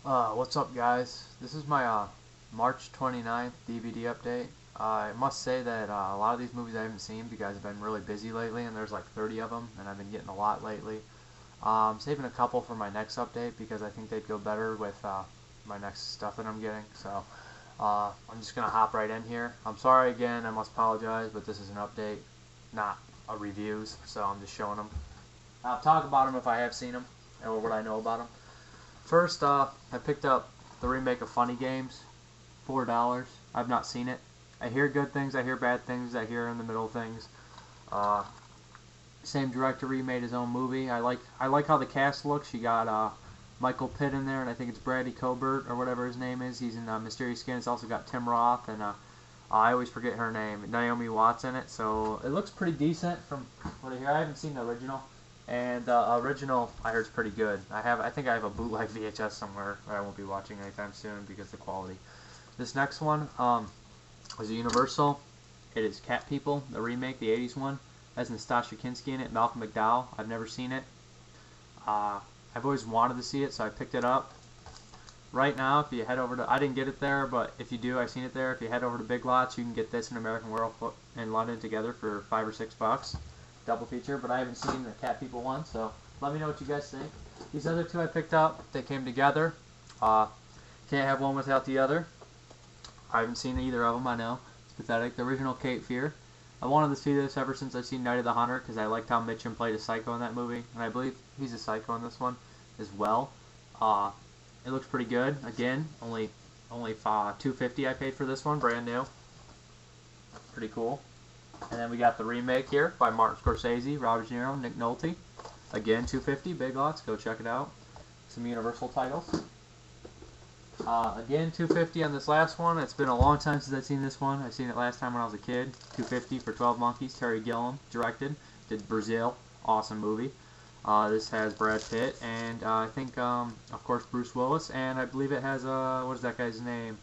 What's up, guys? This is my March 29th DVD update. I must say that a lot of these movies I haven't seen because I've been really busy lately, and there's like 30 of them, and I've been getting a lot lately. Saving a couple for my next update because I think they'd go better with my next stuff that I'm getting. So I'm just gonna hop right in here. I'm sorry again. I must apologize, but this is an update, not a reviews. So I'm just showing them. I'll talk about them if I have seen them or what I know about them. First, I picked up the remake of Funny Games, $4. I've not seen it. I hear good things, I hear bad things, I hear in the middle things. Same director remade his own movie. I like how the cast looks. You got Michael Pitt in there, and I think it's Bradley Cobert or whatever his name is. He's in Mysterious Skin. It's also got Tim Roth and I always forget her name, Naomi Watts in it. So it looks pretty decent from what I hear. I haven't seen the original. And the original, I heard, is pretty good. I think I have a bootleg VHS somewhere that I won't be watching anytime soon because of the quality. This next one is a Universal. It is Cat People, the remake, the 80s one. It has Nastassja Kinski in it, Malcolm McDowell. I've never seen it. I've always wanted to see it, so I picked it up. Right now, if you head over to, I didn't get it there, but if you do, I've seen it there. If you head over to Big Lots, you can get this and American Werewolf in London together for $5 or $6. Double feature, but I haven't seen the Cat People one, so let me know what you guys think. These other two I picked up, they came together. Can't have one without the other. I haven't seen either of them, I know. It's pathetic. The original Cape Fear. I wanted to see this ever since I've seen Night of the Hunter, because I liked how Mitchum played a psycho in that movie, and I believe he's a psycho in this one as well. It looks pretty good. Again, only $2.50 I paid for this one, brand new. Pretty cool. And then we got the remake here by Martin Scorsese, Robert De Niro, Nick Nolte. Again, $2.50, Big Lots. Go check it out. Some Universal titles. Again, $2.50 on this last one. It's been a long time since I've seen this one. I've seen it last time when I was a kid. $2.50 for 12 Monkeys. Terry Gilliam directed. Did Brazil. Awesome movie. This has Brad Pitt and I think, of course, Bruce Willis. And I believe it has, what is that guy's name?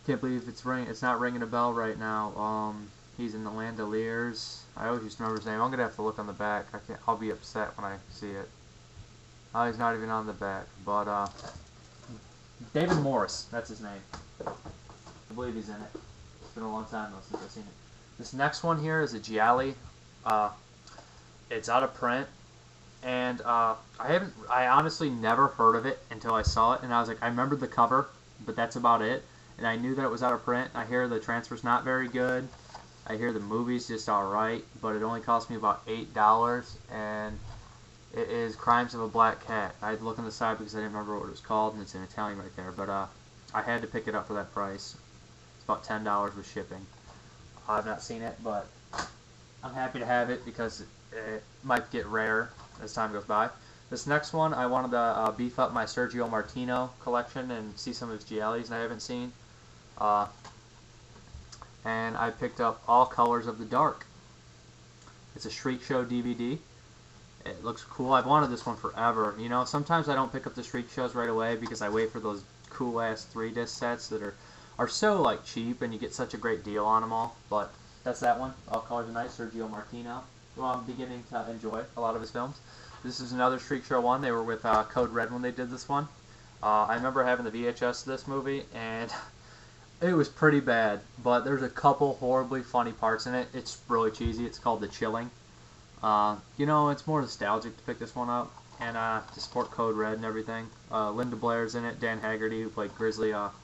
Can't believe it's not ringing a bell right now. He's in the Landeliers. I always used to remember his name. I'm gonna have to look on the back. I'll be upset when I see it. He's not even on the back. But David Morris, that's his name. I believe he's in it. It's been a long time though since I've seen it. This next one here is a Gialli. It's out of print, and I honestly never heard of it until I saw it, and I was like, I remembered the cover, but that's about it. And I knew that it was out of print. I hear the transfer's not very good. I hear the movie's just alright, but it only cost me about $8, and it is Crimes of a Black Cat. I had to look on the side because I didn't remember what it was called, and it's in Italian right there, but I had to pick it up for that price. It's about $10 with shipping. I've not seen it, but I'm happy to have it because it might get rare as time goes by. This next one, I wanted to beef up my Sergio Martino collection and see some of his Giallis I haven't seen. And I picked up All Colors of the Dark. It's a Shriek Show DVD. It looks cool. I've wanted this one forever. You know, sometimes I don't pick up the Shriek Shows right away because I wait for those cool ass 3-disc sets that are so like cheap, and you get such a great deal on them all. But that's that one. All Colors of the Night, Sergio Martino. Well, I'm beginning to enjoy a lot of his films. This is another Shriek Show one. They were with Code Red when they did this one. I remember having the VHS of this movie, and it was pretty bad, but there's a couple horribly funny parts in it. It's really cheesy. It's called The Chilling. You know, it's more nostalgic to pick this one up, and to support Code Red and everything. Linda Blair's in it. Dan Haggerty, who played Grizzly Adams.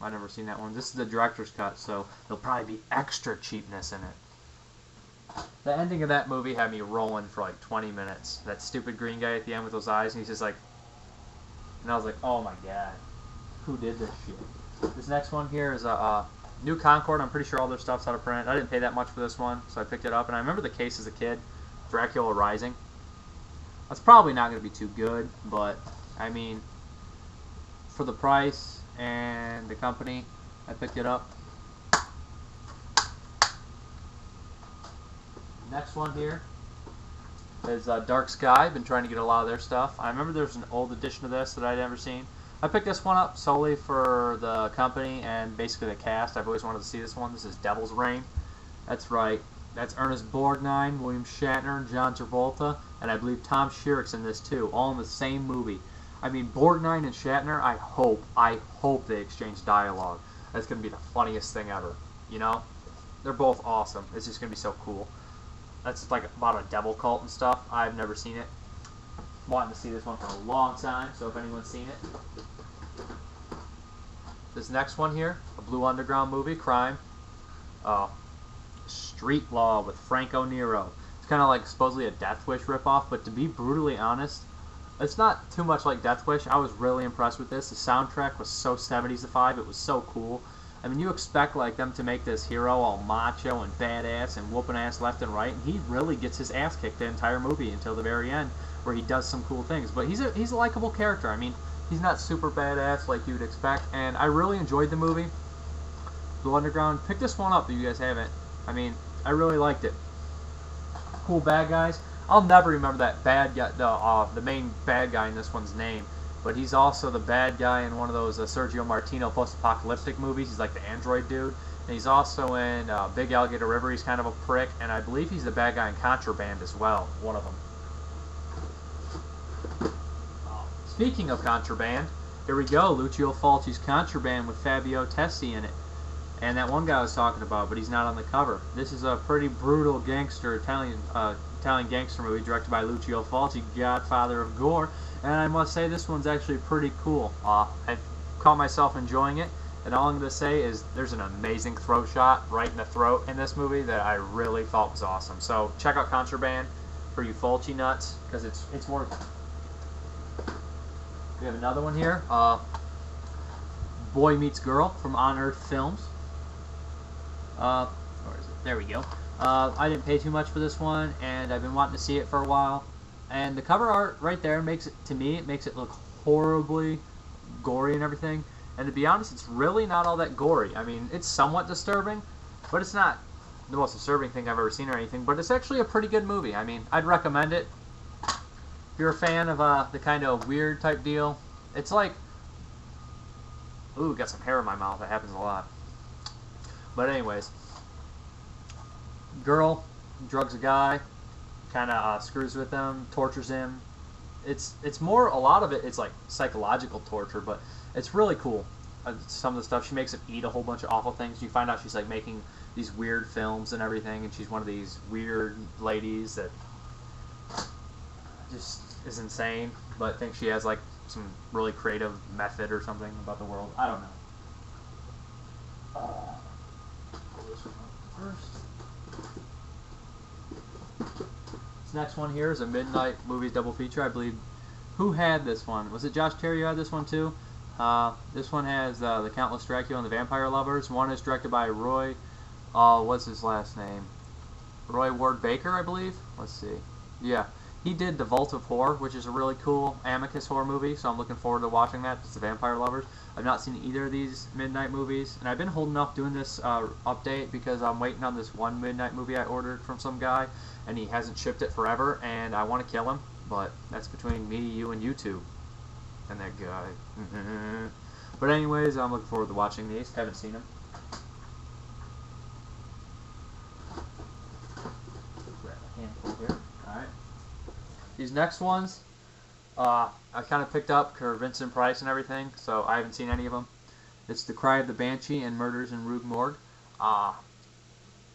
I've never seen that one. This is the director's cut, so there'll probably be extra cheapness in it. The ending of that movie had me rolling for like 20 minutes. That stupid green guy at the end with those eyes, and he's just like, and I was like, oh my god, who did this shit? This next one here is a New Concord. I'm pretty sure all their stuff's out of print. I didn't pay that much for this one, so I picked it up, and I remember the case as a kid. Dracula Rising. That's probably not going to be too good, but I mean, for the price and the company, I picked it up. Next one here is Dark Sky. Been trying to get a lot of their stuff. I remember there's an old edition of this that I'd never seen. I picked this one up solely for the company and basically the cast. I've always wanted to see this one. This is Devil's Reign. That's right. That's Ernest Borgnine, William Shatner, John Travolta, and I believe Tom Skerritt's in this too, all in the same movie. I mean, Borgnine and Shatner, I hope they exchange dialogue. That's going to be the funniest thing ever. You know? They're both awesome. It's just going to be so cool. That's like about a devil cult and stuff. I've never seen it. Wanting to see this one for a long time, so if anyone's seen it. This next one here, a Blue Underground movie, crime. Street Law with Franco Nero. It's kind of like supposedly a Death Wish ripoff, but to be brutally honest, it's not too much like Death Wish. I was really impressed with this. The soundtrack was so 70s-ified. It was so cool. I mean, you expect like them to make this hero all macho and badass and whooping ass left and right, and he really gets his ass kicked the entire movie until the very end, where he does some cool things. But he's a likable character. I mean, he's not super badass like you'd expect, and I really enjoyed the movie. Blue Underground. Pick this one up if you guys haven't. I mean, I really liked it. Cool bad guys. I'll never remember that bad guy, the main bad guy in this one's name, but he's also the bad guy in one of those Sergio Martino post-apocalyptic movies. He's like the android dude. And he's also in Big Alligator River. He's kind of a prick, and I believe he's the bad guy in Contraband as well, one of them. Speaking of Contraband, here we go, Lucio Fulci's Contraband with Fabio Tessi in it. And that one guy I was talking about, but he's not on the cover. This is a pretty brutal gangster, Italian gangster movie directed by Lucio Fulci, godfather of gore. And I must say this one's actually pretty cool. I caught myself enjoying it. And all I'm going to say is there's an amazing throat shot right in the throat in this movie that I really thought was awesome. So check out Contraband for you Fulci nuts, because it's worth it. We have another one here. Boy Meets Girl from On Earth Films. Where is it? There we go. I didn't pay too much for this one, and I've been wanting to see it for a while. And the cover art right there makes it, to me, it makes it look horribly gory and everything. And to be honest, it's really not all that gory. I mean, it's somewhat disturbing, but it's not the most disturbing thing I've ever seen or anything. But it's actually a pretty good movie. I mean, I'd recommend it. If you're a fan of the kind of weird type deal, it's like, ooh, got some hair in my mouth. That happens a lot. But anyways, girl drugs a guy, kind of screws with him, tortures him. It's more, a lot of it, it's like psychological torture, but it's really cool. Some of the stuff, she makes him eat a whole bunch of awful things. You find out she's like making these weird films and everything, and she's one of these weird ladies that just is insane, but thinks she has like some really creative method or something about the world. I don't know. This next one here is a Midnight Movies double feature. I believe, who had this one? Was it Josh Terry who had this one too? This one has the Countless Dracula and the Vampire Lovers. One is directed by Roy, what's his last name? Roy Ward Baker, I believe. Let's see. Yeah, he did The Vault of Horror, which is a really cool Amicus horror movie, so I'm looking forward to watching that. It's the Vampire Lovers. I've not seen either of these Midnight movies, and I've been holding off doing this update because I'm waiting on this one Midnight movie I ordered from some guy, and he hasn't shipped it forever, and I want to kill him, but that's between me, you, and YouTube, and that guy. But anyways, I'm looking forward to watching these. Haven't seen them. Grab a handful here. Alright. These next ones, I kind of picked up for Vincent Price and everything, so I haven't seen any of them. It's The Cry of the Banshee and Murders in Rue Morgue.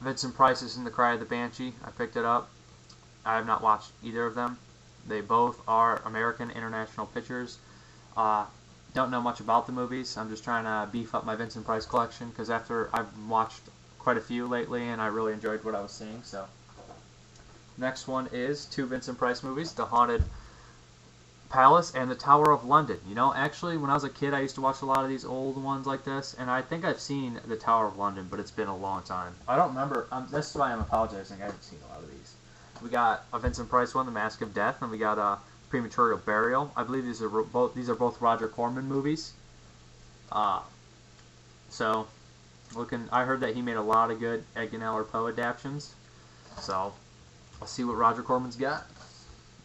Vincent Price is in The Cry of the Banshee. I picked it up. I have not watched either of them. They both are American International Pictures. Don't know much about the movies. I'm just trying to beef up my Vincent Price collection because after I've watched quite a few lately and I really enjoyed what I was seeing. So next one is two Vincent Price movies, The Haunted Palace and The Tower of London. You know, actually, when I was a kid, I used to watch a lot of these old ones like this, and I think I've seen The Tower of London, but it's been a long time. I don't remember. That's why I'm apologizing. I haven't seen a lot of these. We got a Vincent Price one, The Mask of Death, and we got a Premature Burial. I believe these are both Roger Corman movies. So, I heard that he made a lot of good Edgar Allan Poe adaptations. So, I'll see what Roger Corman's got.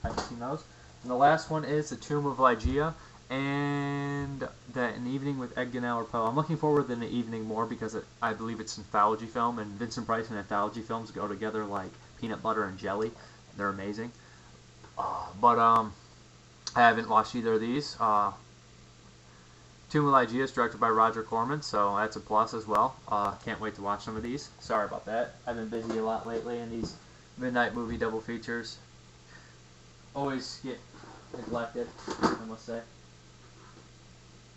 I haven't seen those. And the last one is The Tomb of Ligeia and An Evening with Edgar Allan Poe. I'm looking forward to An Evening more because I believe it's an anthology film, and Vincent Price and anthology films go together like peanut butter and jelly. They're amazing. But I haven't watched either of these. Tomb of Lygeus, directed by Roger Corman, so that's a plus as well. Can't wait to watch some of these. Sorry about that. I've been busy a lot lately, and these midnight movie double features always get neglected, I must say.